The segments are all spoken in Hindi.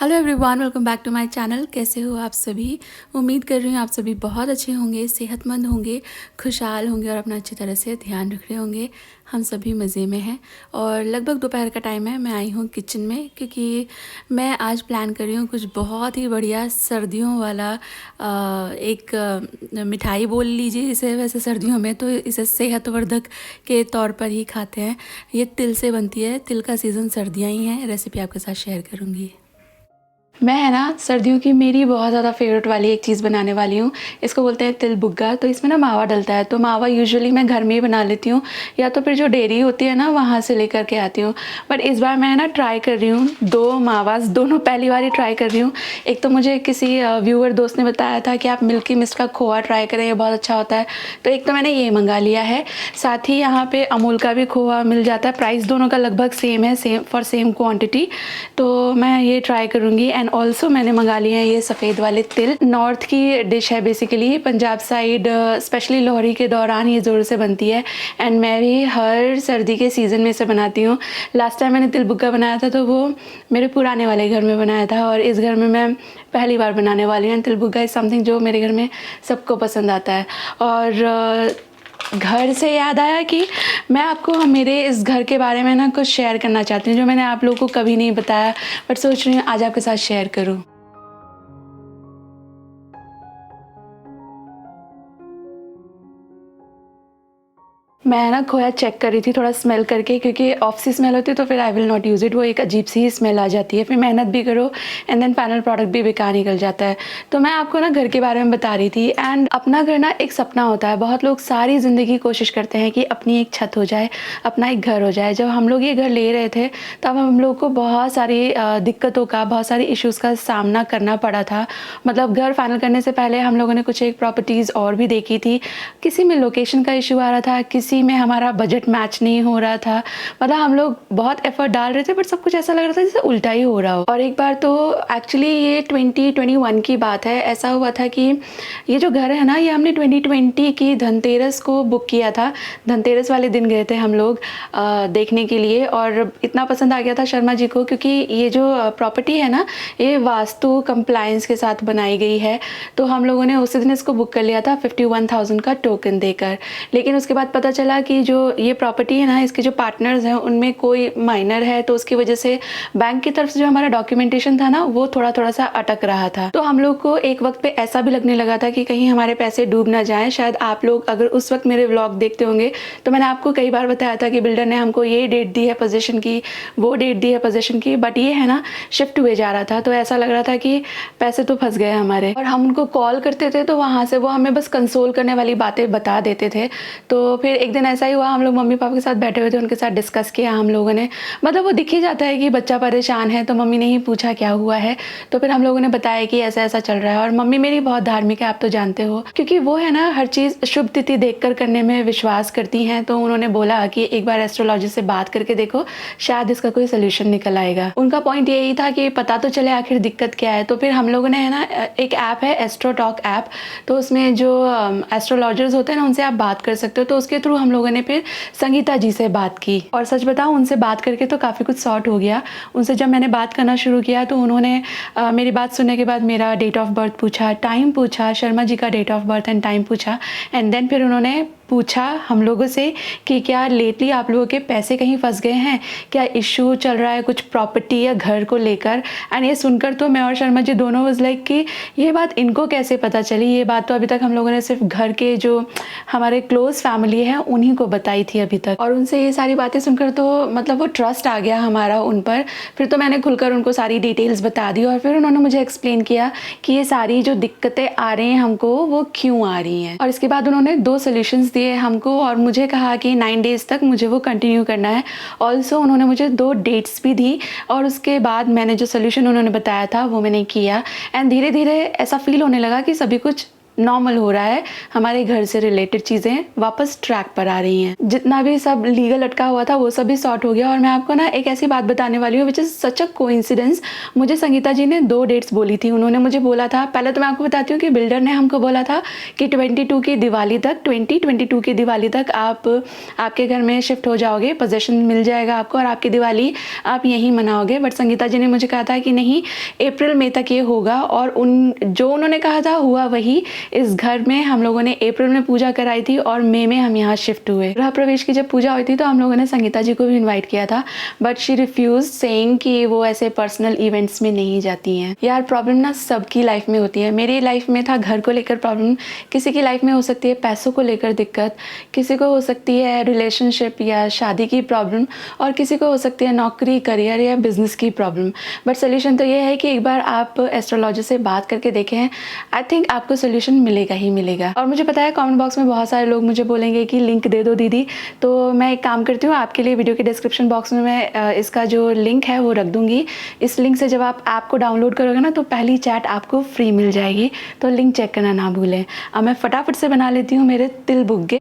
Hello everyone, welcome back to my channel. कैसे हो आप सभी? उम्मीद कर रही हूँ आप सभी बहुत अच्छे होंगे, सेहतमंद होंगे, खुशहाल होंगे और अपना अच्छी तरह से ध्यान रख रहे होंगे। हम सभी मज़े में हैं और लगभग दोपहर का टाइम है। मैं आई हूँ किचन में क्योंकि मैं आज प्लान कर रही हूँ कुछ बहुत ही बढ़िया सर्दियों वाला मिठाई बोल लीजिए इसे। वैसे सर्दियों में तो इसे सेहतवर्धक के तौर पर ही खाते हैं। ये तिल से बनती है। तिल का सीज़न सर्दियाँ ही हैं। रेसिपी आपके साथ शेयर करूँगी। मैं है ना सर्दियों की मेरी बहुत ज़्यादा फेवरेट वाली एक चीज़ बनाने वाली हूँ। इसको बोलते हैं तिल बुग्गा। तो इसमें ना मावा डलता है। तो मावा यूजुअली मैं घर में ही बना लेती हूँ या तो फिर जो डेयरी होती है ना वहाँ से लेकर के आती हूँ। बट इस बार मैं ना ट्राई कर रही हूँ दो मावास, दोनों पहली बार ही ट्राई कर रही हूँ। एक तो मुझे किसी व्यूअर दोस्त ने बताया था कि आप मिल्की मिस्ट का खोआ ट्राई करें, ये बहुत अच्छा होता है। तो एक तो मैंने ये मंगा लिया है। साथ ही यहाँ पर अमूल का भी खोआ मिल जाता है। प्राइस दोनों का लगभग सेम है, सेम फॉर सेम क्वान्टिटी। तो मैं ये ट्राई करूँगी। एंड ऑल्सो मैंने मंगा लिए हैं ये सफ़ेद वाले तिल। नॉर्थ की डिश है basically. Punjab side specially Lohri के दौरान ये ज़ोर से बनती है। एंड मैं भी हर सर्दी के सीज़न में इसे बनाती हूँ। लास्ट टाइम मैंने तिल बुग्गा बनाया था तो वो मेरे पुराने वाले घर में बनाया था और इस घर में मैं पहली बार बनाने वाली हूँ। तिल बुग्गा इज़ समथिंग जो मेरे घर में सबको पसंद आता है। और घर से याद आया कि मैं आपको मेरे इस घर के बारे में ना कुछ शेयर करना चाहती हूँ जो मैंने आप लोगों को कभी नहीं बताया, बट सोच रही हूँ आज आपके साथ शेयर करूँ। मैं ना खोया चेक कर रही थी थोड़ा स्मेल करके, क्योंकि ऑफ सी स्मेल होती है तो फिर I will not use it. वो एक अजीब सी स्मेल आ जाती है, फिर मेहनत भी करो एंड देन फाइनल प्रोडक्ट भी बेकार निकल जाता है। तो मैं आपको ना घर के बारे में बता रही थी। एंड अपना घर ना एक सपना होता है। बहुत लोग सारी ज़िंदगी कोशिश करते हैं कि अपनी एक छत हो जाए, अपना एक घर हो जाए। जब हम लोग ये घर ले रहे थे तब हम लोग को बहुत सारी दिक्कतों का, बहुत सारी इश्यूज़ का सामना करना पड़ा था। मतलब घर फाइनल करने से पहले हम लोगों ने कुछ एक प्रॉपर्टीज़ और भी देखी थी। किसी में लोकेशन का इशू आ रहा था, किसी में हमारा बजट मैच नहीं हो रहा था। मतलब हम लोग बहुत एफर्ट डाल रहे थे बट सब कुछ ऐसा लग रहा था जैसे उल्टा ही हो रहा हो। और एक बार तो एक्चुअली ये 2021 की बात है। ऐसा हुआ था कि ये जो घर है ना ये हमने 2020 की धनतेरस को बुक किया था। धनतेरस वाले दिन गए थे हम लोग देखने के लिए और इतना पसंद आ गया था शर्मा जी को, क्योंकि ये जो प्रॉपर्टी है ना ये वास्तु कंप्लायंस के साथ बनाई गई है। तो हम लोगों ने उसी दिन इसको बुक कर लिया था 51,000 का टोकन देकर। लेकिन उसके बाद पता चला कि जो ये प्रॉपर्टी है ना इसके जो पार्टनर्स हैं उनमें कोई माइनर है, तो उसकी वजह से बैंक की तरफ से जो हमारा डॉक्यूमेंटेशन था ना वो थोड़ा सा अटक रहा था। तो हम लोग को एक वक्त पे ऐसा भी लगने लगा था कि कहीं हमारे पैसे डूब ना जाएं। शायद आप लोग अगर उस वक्त मेरे व्लॉग देखते होंगे तो मैंने आपको कई बार बताया था कि बिल्डर ने हमको ये डेट दी है पोजीशन की, वो डेट दी है पोजीशन की, बट ये है ना शिफ्ट हुए जा रहा था। तो ऐसा लग रहा था कि पैसे तो फंस गए हमारे। और हम उनको कॉल करते थे तो वहाँ से वो हमें बस कंसोल करने वाली बातें बता देते थे। तो फिर एक दिन ऐसा ही हुआ, हम लोग मम्मी पापा के साथ बैठे हुए थे, उनके साथ डिस्कस किया हम लोगों ने। मतलब वो दिख ही जाता है कि बच्चा परेशान है। तो मम्मी ने ही पूछा क्या हुआ है, तो फिर हम लोगों ने बताया कि ऐसा ऐसा चल रहा है। और मम्मी मेरी बहुत धार्मिक है, आप तो जानते हो, क्योंकि वो है ना हर चीज़ शुभ तिथि देखकर करने में विश्वास करती हैं। तो उन्होंने बोला कि एक बार एस्ट्रोलॉजिस्ट से बात करके देखो, शायद इसका कोई सोल्यूशन निकल आएगा। उनका पॉइंट यही था कि पता तो चले आखिर दिक्कत क्या है। तो फिर हम लोगों ने है ना एक ऐप है एस्ट्रोटॉक ऐप, तो उसमें जो एस्ट्रोलॉजर्स होते हैं ना उनसे आप बात कर सकते हो। तो उसके थ्रू हम लोगों ने फिर संगीता जी से बात की और सच बताऊं उनसे बात करके तो काफ़ी कुछ सॉर्ट हो गया। उनसे जब मैंने बात करना शुरू किया तो उन्होंने मेरी बात सुनने के बाद मेरा डेट ऑफ बर्थ पूछा, टाइम पूछा, शर्मा जी का date of birth and time पूछा। एंड देन फिर उन्होंने पूछा हम लोगों से कि क्या लेटली आप लोगों के पैसे कहीं फंस गए हैं, क्या इशू चल रहा है कुछ प्रॉपर्टी या घर को लेकर। एंड ये सुनकर तो मैं और शर्मा जी दोनों वाज लाइक कि ये बात इनको कैसे पता चली। ये बात तो अभी तक हम लोगों ने सिर्फ घर के जो हमारे क्लोज फैमिली है उन्हीं को बताई थी अभी तक। और उनसे ये सारी बातें सुनकर तो मतलब वो ट्रस्ट आ गया हमारा उन पर। फिर तो मैंने खुलकर उनको सारी डिटेल्स बता दी और फिर उन्होंने मुझे एक्सप्लेन किया कि ये सारी जो दिक्कतें आ रही हैं हमको वो क्यों आ रही हैं। और इसके बाद उन्होंने 2 सॉल्यूशंस दिए हमको और मुझे कहा कि 9 डेज़ तक मुझे वो कंटिन्यू करना है। ऑल्सो उन्होंने मुझे 2 डेट्स भी दी और उसके बाद मैंने जो सोल्यूशन उन्होंने बताया था वो मैंने किया। एंड धीरे धीरे ऐसा फील होने लगा कि सभी कुछ नॉर्मल हो रहा है, हमारे घर से रिलेटेड चीज़ें वापस ट्रैक पर आ रही हैं। जितना भी सब लीगल अटका हुआ था वो सब भी सॉर्ट हो गया। और मैं आपको ना एक ऐसी बात बताने वाली हूँ which is such a coincidence. मुझे संगीता जी ने 2 डेट्स बोली थी। उन्होंने मुझे बोला था, पहले तो मैं आपको बताती हूँ कि बिल्डर ने हमको बोला था कि 22 की दिवाली तक 2022 की दिवाली तक आप आपके घर में शिफ्ट हो जाओगे, पोजेसन मिल जाएगा आपको और आपकी दिवाली आप यहीं मनाओगे। बट संगीता जी ने मुझे कहा था कि नहीं, अप्रैल मई तक ये होगा। और जो उन्होंने कहा था हुआ वही। इस घर में हम लोगों ने अप्रैल में पूजा कराई थी और मई में हम यहाँ शिफ्ट हुए। गृह प्रवेश की जब पूजा हुई थी तो हम लोगों ने संगीता जी को भी इनवाइट किया था, बट शी रिफ्यूज, सेइंग कि वो ऐसे पर्सनल इवेंट्स में नहीं जाती हैं। यार प्रॉब्लम ना सबकी लाइफ में होती है। मेरी लाइफ में था घर को लेकर प्रॉब्लम, किसी की लाइफ में हो सकती है पैसों को लेकर दिक्कत, किसी को हो सकती है रिलेशनशिप या शादी की प्रॉब्लम, और किसी को हो सकती है नौकरी, करियर या बिजनेस की प्रॉब्लम। बट सोल्यूशन तो ये है कि एक बार आप एस्ट्रोलॉजर से बात करके देखें। आई थिंक आपको सोल्यूशन मिलेगा ही मिलेगा। और मुझे पता है कमेंट बॉक्स में बहुत सारे लोग मुझे बोलेंगे कि लिंक दे दो दीदी, तो मैं एक काम करती हूँ, आपके लिए वीडियो के डिस्क्रिप्शन बॉक्स में मैं इसका जो लिंक है वो रख दूँगी। इस लिंक से जब आप ऐप को डाउनलोड करोगे ना तो पहली चैट आपको फ्री मिल जाएगी, तो लिंक चेक करना ना भूलें। अब मैं फटाफट से बना लेती हूँ मेरे तिल बुग्गे।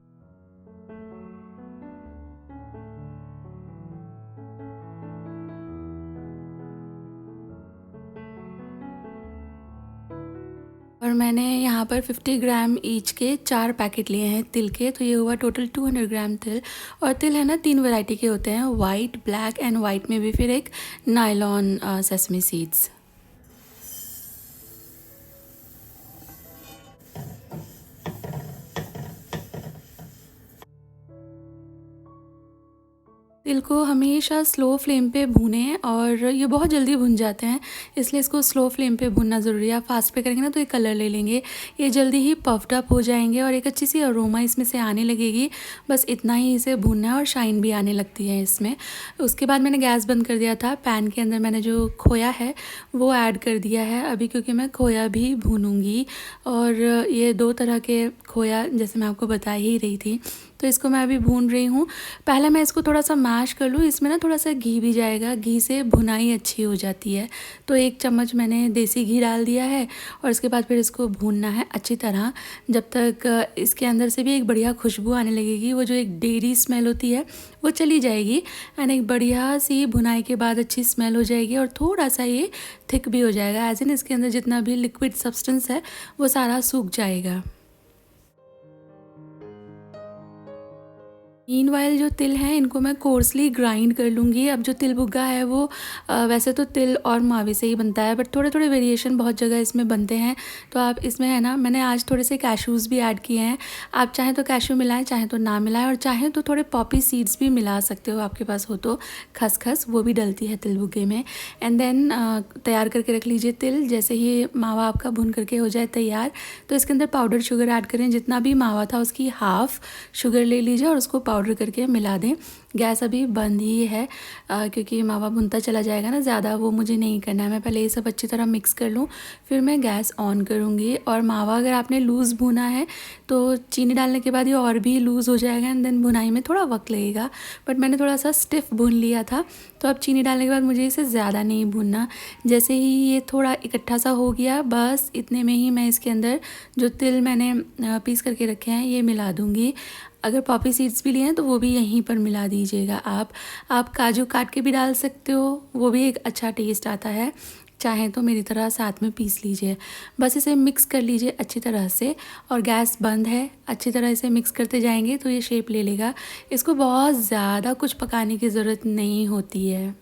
और मैंने यहाँ पर 50 ग्राम ईच के 4 पैकेट लिए हैं तिल के, तो ये हुआ टोटल 200 ग्राम तिल। और तिल है ना 3 वैरायटी के होते हैं, वाइट, ब्लैक एंड वाइट में भी फिर एक नायलॉन सेसमी सीड्स। तिल को हमेशा स्लो फ्लेम पे भूनें, और ये बहुत जल्दी भुन जाते हैं, इसलिए इसको स्लो फ्लेम पे भुनना ज़रूरी है। आप फास्ट पे करेंगे ना तो ये कलर ले लेंगे, ये जल्दी ही पफ्ड अप हो जाएंगे और एक अच्छी सी अरोमा इसमें से आने लगेगी। बस इतना ही इसे भूनना है और शाइन भी आने लगती है इसमें। उसके बाद मैंने गैस बंद कर दिया था। पैन के अंदर मैंने जो खोया है वो ऐड कर दिया है अभी, क्योंकि मैं खोया भी भूनूंगी। और ये 2 तरह के खोया जैसे मैं आपको बता ही रही थी, तो इसको मैं अभी भून रही हूँ। पहले मैं इसको थोड़ा सा मैश कर लूँ, इसमें ना थोड़ा सा घी भी जाएगा, घी से भुनाई अच्छी हो जाती है। तो 1 चम्मच मैंने देसी घी डाल दिया है और इसके बाद फिर इसको भूनना है अच्छी तरह, जब तक इसके अंदर से भी एक बढ़िया खुशबू आने लगेगी। वो जो एक डेयरी स्मेल होती है वो चली जाएगी, एंड एक बढ़िया सी भुनाई के बाद अच्छी स्मेल हो जाएगी और थोड़ा सा ये थिक भी हो जाएगा, एज इन इसके अंदर जितना भी लिक्विड सब्सटेंस है वो सारा सूख जाएगा। मीनवाइल जो तिल हैं इनको मैं कोर्सली ग्राइंड कर लूँगी। अब जो तिल बुग्गा है वो वैसे तो तिल और मावे से ही बनता है, बट थोड़े थोड़े वेरिएशन बहुत जगह इसमें बनते हैं। तो आप इसमें है ना, मैंने आज थोड़े से कैशूज़ भी ऐड किए हैं। आप चाहें तो कैशू मिलाएं, चाहें तो ना मिलाएं, और चाहें तो थोड़े पॉपी सीड्स भी मिला सकते हो, आपके पास हो तो। खसखस वो भी डलती है तिल बुग्गे में। एंड देन तैयार करके रख लीजिए तिल। जैसे ही मावा आपका भुन करके हो जाए तैयार, तो इसके अंदर पाउडर शुगर ऐड करें। जितना भी मावा था उसकी हाफ़ शुगर ले लीजिए और उसको पाउडर करके मिला दें। गैस अभी बंद ही है क्योंकि मावा भुनता चला जाएगा ना ज़्यादा, वो मुझे नहीं करना है। मैं पहले ये सब अच्छी तरह मिक्स कर लूँ, फिर मैं गैस ऑन करूँगी। और मावा अगर आपने लूज़ भुना है तो चीनी डालने के बाद ये और भी लूज़ हो जाएगा, एंड देन भुनाई में थोड़ा वक्त लगेगा। बट मैंने थोड़ा सा स्टिफ भून लिया था, तो अब चीनी डालने के बाद मुझे इसे ज़्यादा नहीं भूनना। जैसे ही ये थोड़ा इकट्ठा सा हो गया, बस इतने में ही मैं इसके अंदर जो तिल मैंने पीस करके रखे हैं ये मिला दूँगी। अगर पॉपी सीड्स भी लिए हैं तो वो भी यहीं पर मिला दीजिएगा। आप काजू काट के भी डाल सकते हो, वो भी एक अच्छा टेस्ट आता है। चाहें तो मेरी तरह साथ में पीस लीजिए। बस इसे मिक्स कर लीजिए अच्छी तरह से, और गैस बंद है। अच्छी तरह इसे मिक्स करते जाएंगे तो ये शेप ले लेगा। इसको बहुत ज़्यादा कुछ पकाने की ज़रूरत नहीं होती है।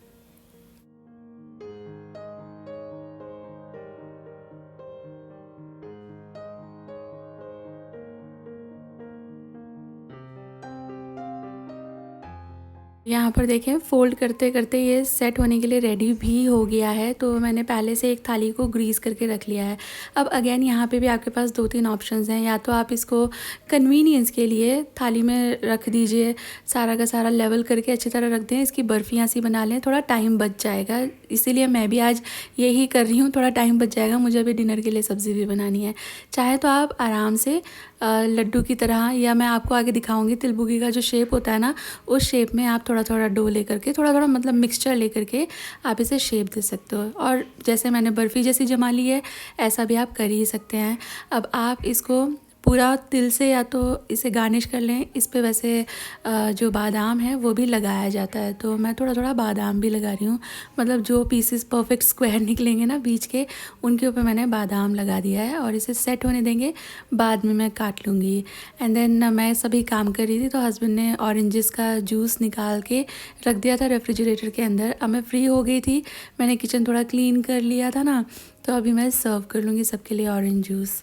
यहाँ पर देखें फ़ोल्ड करते करते ये सेट होने के लिए रेडी भी हो गया है। तो मैंने पहले से एक थाली को ग्रीस करके रख लिया है। अब अगेन यहाँ पे भी आपके पास 2-3 ऑप्शंस हैं। या तो आप इसको कन्वीनियंस के लिए थाली में रख दीजिए, सारा का सारा लेवल करके अच्छी तरह रख दें, इसकी बर्फ़ियाँ सी बना लें, थोड़ा टाइम बच जाएगा। इसीलिए मैं भी आज यही कर रही हूँ, थोड़ा टाइम बच जाएगा, मुझे अभी डिनर के लिए सब्ज़ी भी बनानी है। चाहे तो आप आराम से लड्डू की तरह, या मैं आपको आगे दिखाऊंगी तिलबुगी का जो शेप होता है ना, उस शेप में आप थोड़ा थोड़ा डो लेकर के, थोड़ा थोड़ा मतलब मिक्सचर लेकर के आप इसे शेप दे सकते हो। और जैसे मैंने बर्फ़ी जैसी जमा ली है, ऐसा भी आप कर ही सकते हैं। अब आप इसको पूरा तिल से या तो इसे गार्निश कर लें। इस पे वैसे जो बादाम है वो भी लगाया जाता है, तो मैं थोड़ा थोड़ा बादाम भी लगा रही हूँ। मतलब जो पीसेस परफेक्ट स्क्वायर निकलेंगे ना बीच के, उनके ऊपर मैंने बादाम लगा दिया है और इसे सेट होने देंगे, बाद में मैं काट लूँगी। एंड देन मैं सभी काम कर रही थी तो हस्बैंड ने ऑरेंजेस का जूस निकाल के रख दिया था रेफ्रिजरेटर के अंदर। अब मैं फ्री हो गई थी, मैंने किचन थोड़ा क्लीन कर लिया था ना, तो अभी मैं सर्व कर लूँगी सबके लिए ऑरेंज जूस।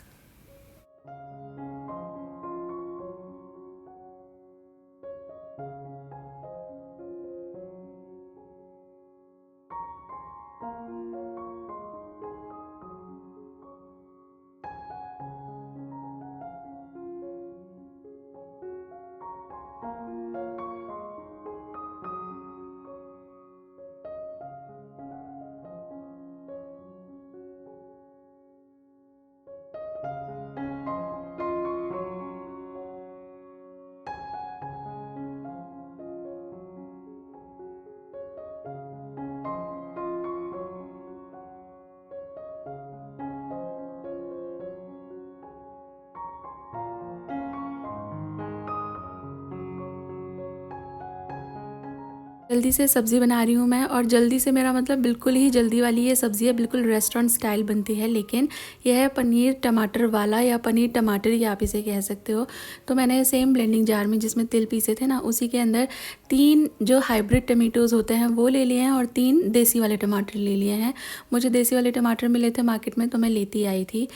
जल्दी से सब्ज़ी बना रही हूँ मैं, और जल्दी से मेरा मतलब बिल्कुल ही जल्दी वाली ये सब्ज़ी है, बिल्कुल रेस्टोरेंट स्टाइल बनती है, लेकिन यह है पनीर टमाटर वाला या पनीर टमाटर ही आप इसे कह सकते हो। तो मैंने सेम ब्लेंडिंग जार में जिसमें तिल पीसे थे ना, उसी के अंदर 3 जो हाइब्रिड टमेटोज़ होते हैं वो ले लिए हैं और 3 देसी वाले टमाटर ले लिए हैं। मुझे देसी वाले टमाटर मिले थे मार्केट में, तो मैं लेती आई थी।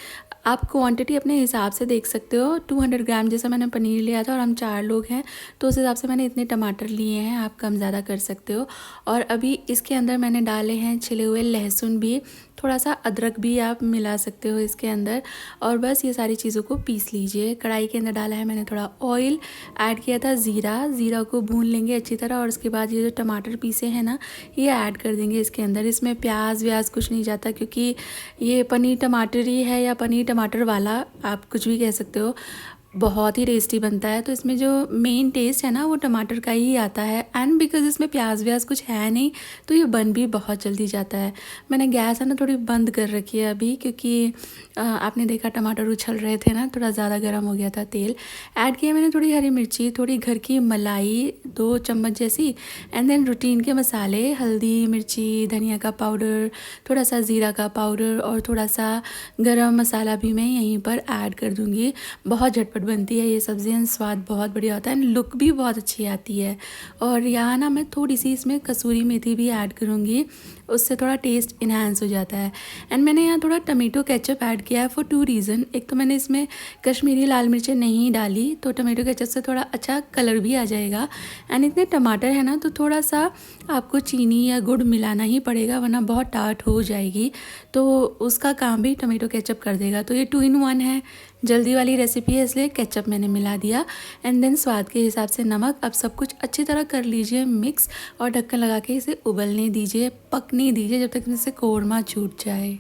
आप क्वांटिटी अपने हिसाब से देख सकते हो। 200 ग्राम जैसा मैंने पनीर लिया था और हम 4 लोग हैं, तो उस हिसाब से मैंने इतने टमाटर लिए हैं, आप कम ज़्यादा कर सकते हो। और अभी इसके अंदर मैंने डाले हैं छिले हुए लहसुन भी, थोड़ा सा अदरक भी आप मिला सकते हो इसके अंदर। और बस ये सारी चीज़ों को पीस लीजिए। कढ़ाई के अंदर डाला है मैंने थोड़ा ऑयल, ऐड किया था ज़ीरा को भून लेंगे अच्छी तरह, और उसके बाद ये जो टमाटर पीसे हैं ना, ये ऐड कर देंगे इसके अंदर। इसमें प्याज व्याज कुछ नहीं जाता, क्योंकि ये पनीर टमाटर ही है या पनीर टमाटर वाला, आप कुछ भी कह सकते हो। बहुत ही टेस्टी बनता है। तो इसमें जो मेन टेस्ट है ना, वो टमाटर का ही आता है। एंड बिकॉज़ इसमें प्याज व्याज कुछ है नहीं, तो ये बन भी बहुत जल्दी जाता है। मैंने गैस है ना थोड़ी बंद कर रखी है अभी, क्योंकि आपने देखा टमाटर उछल रहे थे ना, थोड़ा ज़्यादा गर्म हो गया था तेल। ऐड किया मैंने थोड़ी हरी मिर्ची, थोड़ी घर की मलाई 2 चम्मच जैसी, एंड देन रूटीन के मसाले, हल्दी, मिर्ची, धनिया का पाउडर, थोड़ा सा ज़ीरा का पाउडर और थोड़ा सा गरम मसाला भी मैं यहीं पर ऐड कर दूँगी। बहुत झटपट बनती है ये सब्ज़ी, एंड स्वाद बहुत बढ़िया होता है, एंड लुक भी बहुत अच्छी आती है। और यहाँ ना मैं थोड़ी सी इसमें कसूरी मेथी भी ऐड करूँगी, उससे थोड़ा टेस्ट इन्हांस हो जाता है। एंड मैंने यहाँ थोड़ा टमेटो केचप ऐड किया है फॉर 2 रीज़न। एक तो मैंने इसमें कश्मीरी लाल मिर्चें नहीं डाली, तो टमेटो केचप से थोड़ा अच्छा कलर भी आ जाएगा। एंड इतने टमाटर है ना, तो थोड़ा सा आपको चीनी या गुड़ मिलाना ही पड़ेगा, वरना बहुत टाट हो जाएगी, तो उसका काम भी टमेटो केचप कर देगा। तो ये 2 in 1 है, जल्दी वाली रेसिपी है, इसलिए केचप मैंने मिला दिया। एंड देन स्वाद के हिसाब से नमक। अब सब कुछ अच्छी तरह कर लीजिए मिक्स, और ढक्कन लगा के इसे उबलने दीजिए, पकने दीजिए जब तक इससे कोरमा छूट जाए।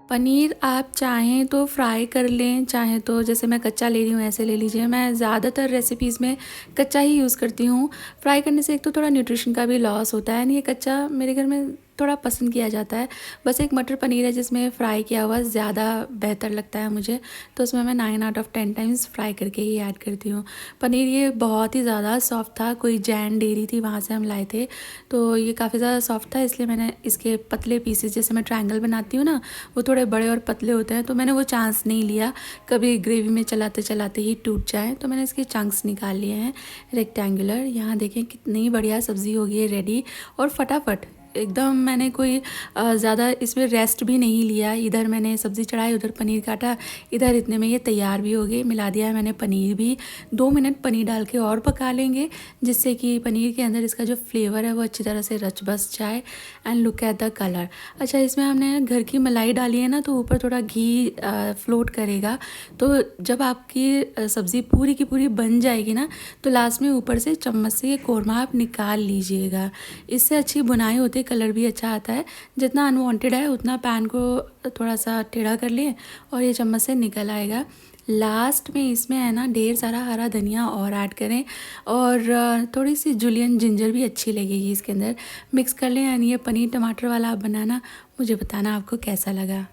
पनीर आप चाहें तो फ्राई कर लें, चाहें तो जैसे मैं कच्चा ले रही हूँ ऐसे ले लीजिए। मैं ज़्यादातर रेसिपीज़ में कच्चा ही यूज़ करती हूँ। फ्राई करने से एक तो थोड़ा न्यूट्रिशन का भी लॉस होता है, ये कच्चा मेरे घर में थोड़ा पसंद किया जाता है। बस एक मटर पनीर है जिसमें फ़्राई किया हुआ ज़्यादा बेहतर लगता है मुझे, तो उसमें मैं 9 आउट ऑफ 10 टाइम्स फ्राई करके ही ऐड करती हूँ। पनीर ये बहुत ही ज़्यादा सॉफ्ट था, कोई जैन डेयरी थी वहाँ से हम लाए थे, तो ये काफ़ी ज़्यादा सॉफ्ट था, इसलिए मैंने इसके पतले पीसेस, जैसे मैं ट्रायंगल बनाती हूँ ना, वो थोड़े बड़े और पतले होते हैं, तो मैंने वो चांस नहीं लिया कभी ग्रेवी में चलाते चलाते ही टूट जाए, तो मैंने इसके चंक्स निकाल लिए हैं रेक्टेंगुलर। यहाँ देखें कितनी बढ़िया सब्ज़ी हो गई है रेडी, और फटाफट एकदम मैंने कोई ज़्यादा इसमें रेस्ट भी नहीं लिया। इधर मैंने सब्ज़ी चढ़ाई, उधर पनीर काटा, इधर इतने में ये तैयार भी हो गई। मिला दिया है मैंने पनीर भी। 2 मिनट पनीर डाल के और पका लेंगे, जिससे कि पनीर के अंदर इसका जो फ्लेवर है वो अच्छी तरह से रच बस जाए। And look at the colour. अच्छा, इसमें हमने घर की मलाई डाली है ना, तो ऊपर थोड़ा घी फ्लोट करेगा। तो जब आपकी सब्ज़ी पूरी की पूरी बन जाएगी ना, तो लास्ट में ऊपर से चम्मच से ये कोरमा आप निकाल लीजिएगा। इससे अच्छी बुनाई होती है, कलर भी अच्छा आता है। जितना अनवांटेड है उतना पैन को थोड़ा सा टेढ़ा कर लें और ये चम्मच से निकल आएगा। लास्ट में इसमें है ना ढेर सारा हरा धनिया और ऐड करें, और थोड़ी सी जुलियन जिंजर भी अच्छी लगेगी इसके अंदर। मिक्स कर लें। एंड ये पनीर टमाटर वाला आप बनाना, मुझे बताना आपको कैसा लगा।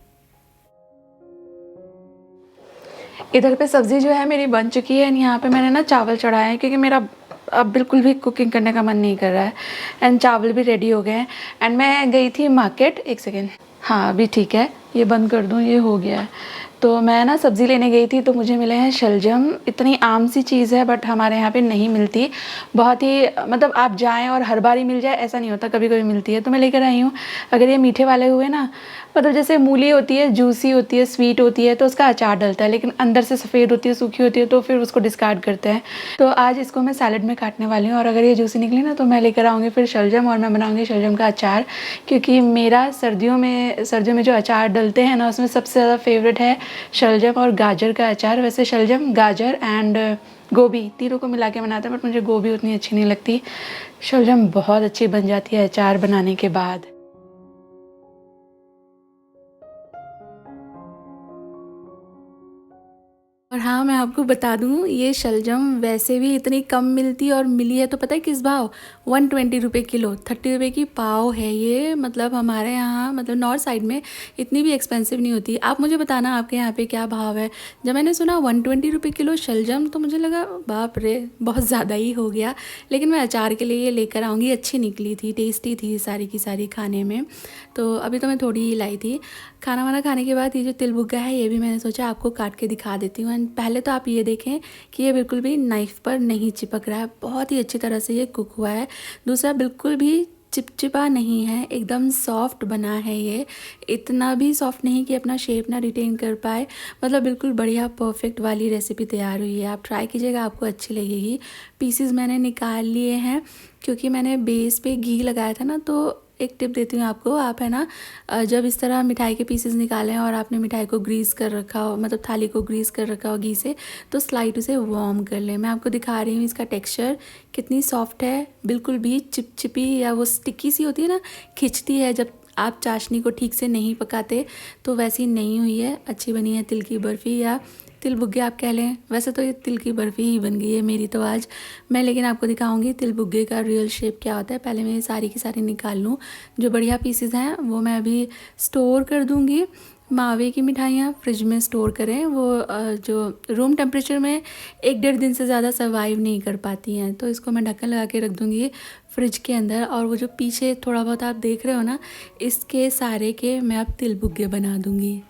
इधर पे सब्ज़ी जो है मेरी बन चुकी है। एंड यहाँ पे मैंने ना चावल चढ़ाए हैं, क्योंकि मेरा अब बिल्कुल भी कुकिंग करने का मन नहीं कर रहा है। एंड चावल भी रेडी हो गए हैं। एंड मैं गई थी मार्केट, एक सेकेंड, हाँ अभी ठीक है, ये बंद कर दूँ, ये हो गया है। तो मैं ना सब्ज़ी लेने गई थी, तो मुझे मिले हैं शलजम। इतनी आम सी चीज़ है, बट हमारे यहाँ पे नहीं मिलती। बहुत ही मतलब आप जाएं और हर बार ही मिल जाए ऐसा नहीं होता, कभी कभी मिलती है, तो मैं लेकर आई हूँ। अगर ये मीठे वाले हुए ना, मतलब जैसे मूली होती है, जूसी होती है, स्वीट होती है, तो उसका अचार डलता है, लेकिन अंदर से सफ़ेद होती है, सूखी होती है, तो फिर उसको डिस्कार्ड करते हैं। तो आज इसको मैं सैलड में काटने वाली हूँ, और अगर ये जूसी निकली ना, तो मैं लेकर आऊँगी फिर शलजम, और मैं बनाऊँगी शलजम का अचार। क्योंकि मेरा सर्दियों में जो अचार डलते हैं ना, उसमें सबसे ज़्यादा फेवरेट है शलजम और गाजर का अचार। वैसे शलजम, गाजर एंड गोभी तीनों को मिला के बनाते हैं, बट मुझे गोभी उतनी अच्छी नहीं लगती। शलजम बहुत अच्छी बन जाती है अचार बनाने के बाद। और हाँ, मैं आपको बता दूँ, ये शलजम वैसे भी इतनी कम मिलती और मिली है तो पता है किस भाव? 120 रुपये किलो, 30 रुपये की पाव है ये। मतलब हमारे यहाँ, मतलब नॉर्थ साइड में इतनी भी एक्सपेंसिव नहीं होती। आप मुझे बताना आपके यहाँ पे क्या भाव है। जब मैंने सुना 120 रुपये किलो शलजम, तो मुझे लगा बाप रे, बहुत ज़्यादा ही हो गया। लेकिन मैं अचार के लिए ये लेकर आऊँगी। अच्छी निकली थी, टेस्टी थी सारी की सारी खाने में। तो अभी तो मैं थोड़ी ही लाई थी। खाना वाना खाने के बाद ये जो तिल बुग्गा है, ये भी मैंने सोचा आपको काट के दिखा देती हूँ। एंड पहले तो आप ये देखें कि ये बिल्कुल भी नाइफ़ पर नहीं चिपक रहा है, बहुत ही अच्छी तरह से ये कुक हुआ है। दूसरा, बिल्कुल भी चिपचिपा नहीं है, एकदम सॉफ्ट बना है ये। इतना भी सॉफ्ट नहीं कि अपना शेप ना रिटेन कर पाए। मतलब बिल्कुल बढ़िया परफेक्ट वाली रेसिपी तैयार हुई है। आप ट्राई कीजिएगा, आपको अच्छी लगेगी। पीसेस मैंने निकाल लिए हैं, क्योंकि मैंने बेस पे घी लगाया था ना। तो एक टिप देती हूँ आपको, आप है ना, जब इस तरह मिठाई के पीसेस निकालें और आपने मिठाई को ग्रीस कर रखा हो, मतलब थाली को ग्रीस कर रखा हो घी से, तो स्लाइड उसे वार्म कर लें। मैं आपको दिखा रही हूँ इसका टेक्सचर कितनी सॉफ्ट है, बिल्कुल भी चिपचिपी या वो स्टिकी सी होती है ना, खिंचती है जब आप चाशनी को ठीक से नहीं पकाते, तो वैसी नहीं हुई है, अच्छी बनी है। तिल की बर्फ़ी या तिल बुग्गे आप कह लें, वैसे तो ये तिल की बर्फ़ी ही बन गई है मेरी तो आज। मैं लेकिन आपको दिखाऊंगी तिल बुग्गे का रियल शेप क्या होता है। पहले मैं ये सारी की सारी निकाल लूँ। जो बढ़िया पीसेस हैं वो मैं अभी स्टोर कर दूँगी। मावे की मिठाइयाँ फ्रिज में स्टोर करें, वो जो रूम टेम्परेचर में 1-1.5 दिन से ज़्यादा सर्वाइव नहीं कर पाती हैं। तो इसको मैं ढक्कन लगा के रख दूँगी फ्रिज के अंदर। और वो जो पीछे थोड़ा बहुत आप देख रहे हो ना, इसके सारे के मैं अब तिल बुग्गे बना दूँगी।